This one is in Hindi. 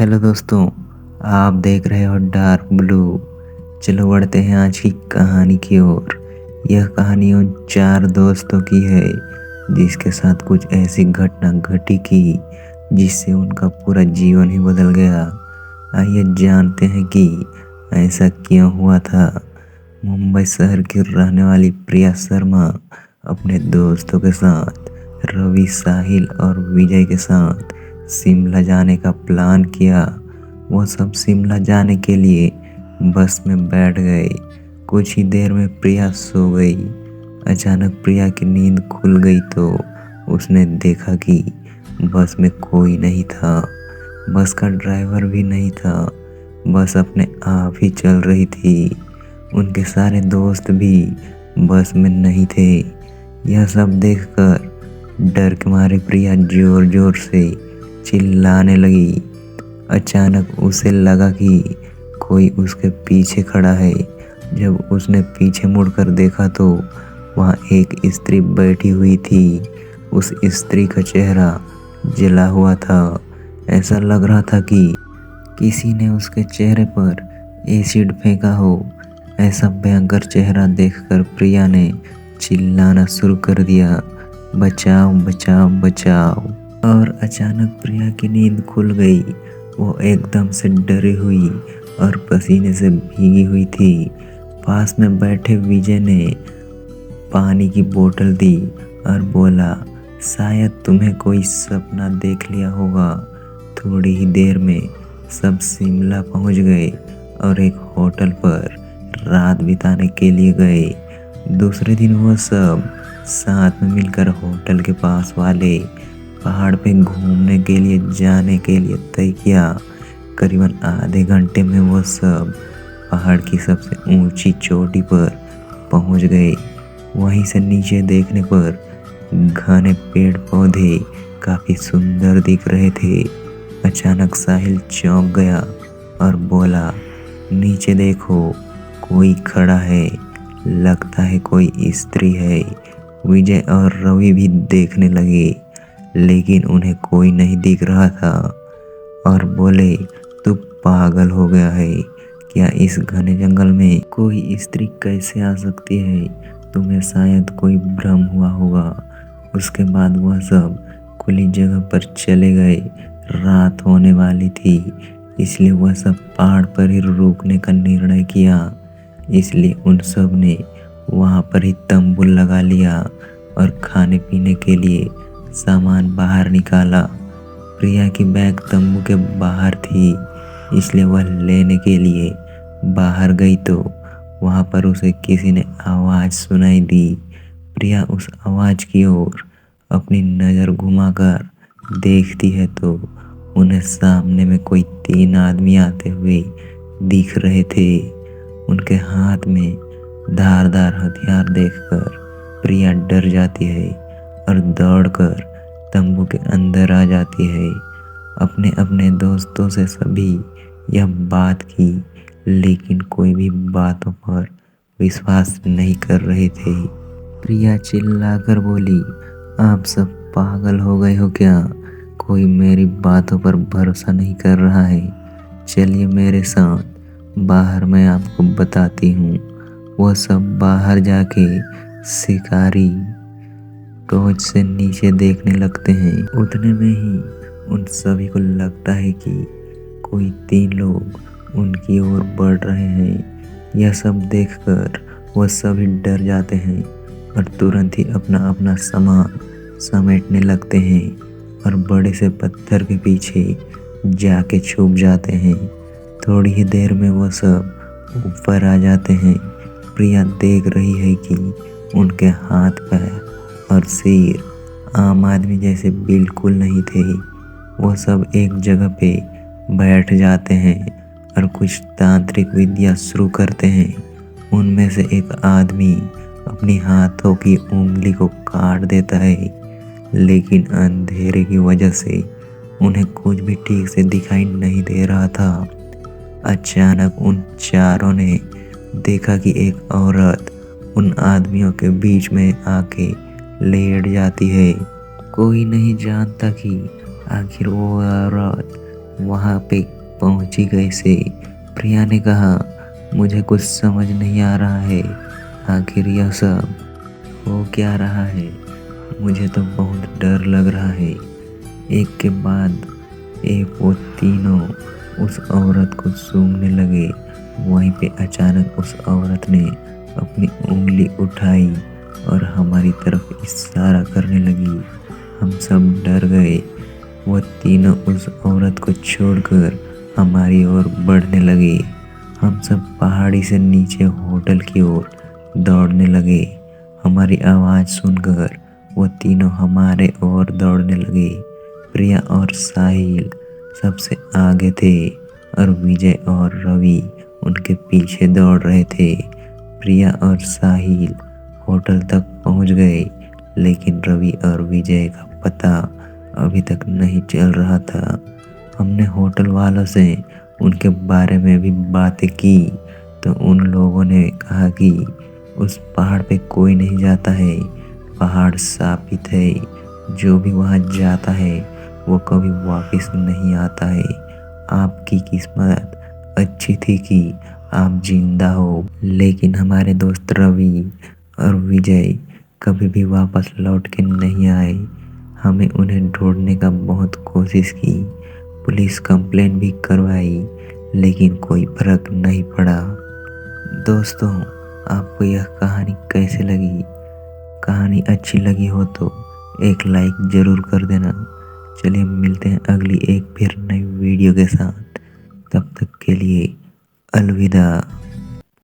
हेलो दोस्तों, आप देख रहे हो डार्क ब्लू। चलो बढ़ते हैं आज की कहानी की ओर। यह कहानी उन चार दोस्तों की है जिसके साथ कुछ ऐसी घटना घटी की जिससे उनका पूरा जीवन ही बदल गया। आइए जानते हैं कि ऐसा क्यों हुआ था। मुंबई शहर की रहने वाली प्रिया शर्मा अपने दोस्तों के साथ रवि, साहिल और विजय के साथ शिमला जाने का प्लान किया। वो सब शिमला जाने के लिए बस में बैठ गए। कुछ ही देर में प्रिया सो गई। अचानक प्रिया की नींद खुल गई तो उसने देखा कि बस में कोई नहीं था। बस का ड्राइवर भी नहीं था। बस अपने आप ही चल रही थी। उनके सारे दोस्त भी बस में नहीं थे। यह सब देखकर डर के मारे प्रिया जोर जोर से चिल्लाने लगी। अचानक उसे लगा कि कोई उसके पीछे खड़ा है। जब उसने पीछे मुड़कर देखा तो वहाँ एक स्त्री बैठी हुई थी। उस स्त्री का चेहरा जला हुआ था। ऐसा लग रहा था कि किसी ने उसके चेहरे पर एसिड फेंका हो। ऐसा भयंकर चेहरा देखकर प्रिया ने चिल्लाना शुरू कर दिया, बचाओ बचाओ बचाओ। और अचानक प्रिया की नींद खुल गई। वो एकदम से डरी हुई और पसीने से भीगी हुई थी। पास में बैठे विजय ने पानी की बोतल दी और बोला, शायद तुम्हें कोई सपना देख लिया होगा। थोड़ी ही देर में सब शिमला पहुंच गए और एक होटल पर रात बिताने के लिए गए। दूसरे दिन वो सब साथ में मिलकर होटल के पास वाले पहाड़ पे घूमने के लिए जाने के लिए तय किया। करीबन आधे घंटे में वो सब पहाड़ की सबसे ऊंची चोटी पर पहुंच गए। वहीं से नीचे देखने पर घने पेड़ पौधे काफी सुंदर दिख रहे थे। अचानक साहिल चौंक गया और बोला, नीचे देखो, कोई खड़ा है। लगता है कोई स्त्री है। विजय और रवि भी देखने लगे लेकिन उन्हें कोई नहीं दिख रहा था और बोले, तू पागल हो गया है क्या? इस घने जंगल में कोई स्त्री कैसे आ सकती है? तुम्हें शायद कोई भ्रम हुआ होगा। उसके बाद वह सब खुली जगह पर चले गए। रात होने वाली थी इसलिए वह सब पहाड़ पर ही रुकने का निर्णय किया। इसलिए उन सब ने वहाँ पर ही तंबू लगा लिया और खाने पीने के लिए सामान बाहर निकाला। प्रिया की बैग तंबू के बाहर थी इसलिए वह लेने के लिए बाहर गई तो वहाँ पर उसे किसी ने आवाज़ सुनाई दी। प्रिया उस आवाज़ की ओर अपनी नज़र घुमाकर देखती है तो उन्हें सामने में कोई 3 आदमी आते हुए दिख रहे थे। उनके हाथ में धारदार हथियार देखकर प्रिया डर जाती है और दौड़कर तंबू के अंदर आ जाती है। अपने अपने दोस्तों से सभी यह बात की लेकिन कोई भी बातों पर विश्वास नहीं कर रहे थे। प्रिया चिल्लाकर बोली, आप सब पागल हो गए हो क्या? कोई मेरी बातों पर भरोसा नहीं कर रहा है। चलिए मेरे साथ बाहर, मैं आपको बताती हूँ। वो सब बाहर जाके शिकारी टॉर्च से नीचे देखने लगते हैं। उतने में ही उन सभी को लगता है कि कोई 3 लोग उनकी ओर बढ़ रहे हैं। यह सब देखकर वह सभी डर जाते हैं और तुरंत ही अपना अपना सामान समेटने लगते हैं और बड़े से पत्थर के पीछे जाके छुप जाते हैं। थोड़ी ही देर में वो सब ऊपर आ जाते हैं। प्रिया देख रही है कि उनके हाथ पैर और सिर आम आदमी जैसे बिल्कुल नहीं थे। वो सब एक जगह पे बैठ जाते हैं और कुछ तांत्रिक विद्या शुरू करते हैं। उनमें से एक आदमी अपनी हाथों की उंगली को काट देता है लेकिन अंधेरे की वजह से उन्हें कुछ भी ठीक से दिखाई नहीं दे रहा था। अचानक उन चारों ने देखा कि एक औरत उन आदमियों के बीच में आके लेट जाती है। कोई नहीं जानता कि आखिर वो औरत वहाँ पे पहुँची कैसे? प्रिया ने कहा, मुझे कुछ समझ नहीं आ रहा है। आखिर यह सब हो क्या रहा है? मुझे तो बहुत डर लग रहा है। एक के बाद एक वो तीनों उस औरत को सूंघने लगे। वहीं पे अचानक उस औरत ने अपनी उंगली उठाई और हमारी तरफ इशारा करने लगी। हम सब डर गए। वो तीनों उस औरत को छोड़कर हमारी ओर बढ़ने लगे। हम सब पहाड़ी से नीचे होटल की ओर दौड़ने लगे। हमारी आवाज़ सुनकर वो तीनों हमारे ओर दौड़ने लगे। प्रिया और साहिल सबसे आगे थे और विजय और रवि उनके पीछे दौड़ रहे थे। प्रिया और साहिल होटल तक पहुंच गए, लेकिन रवि और विजय का पता अभी तक नहीं चल रहा था। हमने होटल वालों से उनके बारे में भी बातें की तो उन लोगों ने कहा कि उस पहाड़ पे कोई नहीं जाता है। पहाड़ शापित है। जो भी वहाँ जाता है वो कभी वापस नहीं आता है। आपकी किस्मत अच्छी थी कि आप जिंदा हो, लेकिन हमारे दोस्त रवि और विजय कभी भी वापस लौट के नहीं आए। हमें उन्हें ढूंढने का बहुत कोशिश की, पुलिस कंप्लेंट भी करवाई, लेकिन कोई फर्क नहीं पड़ा। दोस्तों, आपको यह कहानी कैसे लगी? कहानी अच्छी लगी हो तो एक लाइक ज़रूर कर देना। चलिए मिलते हैं अगली एक फिर नई वीडियो के साथ। तब तक के लिए अलविदा।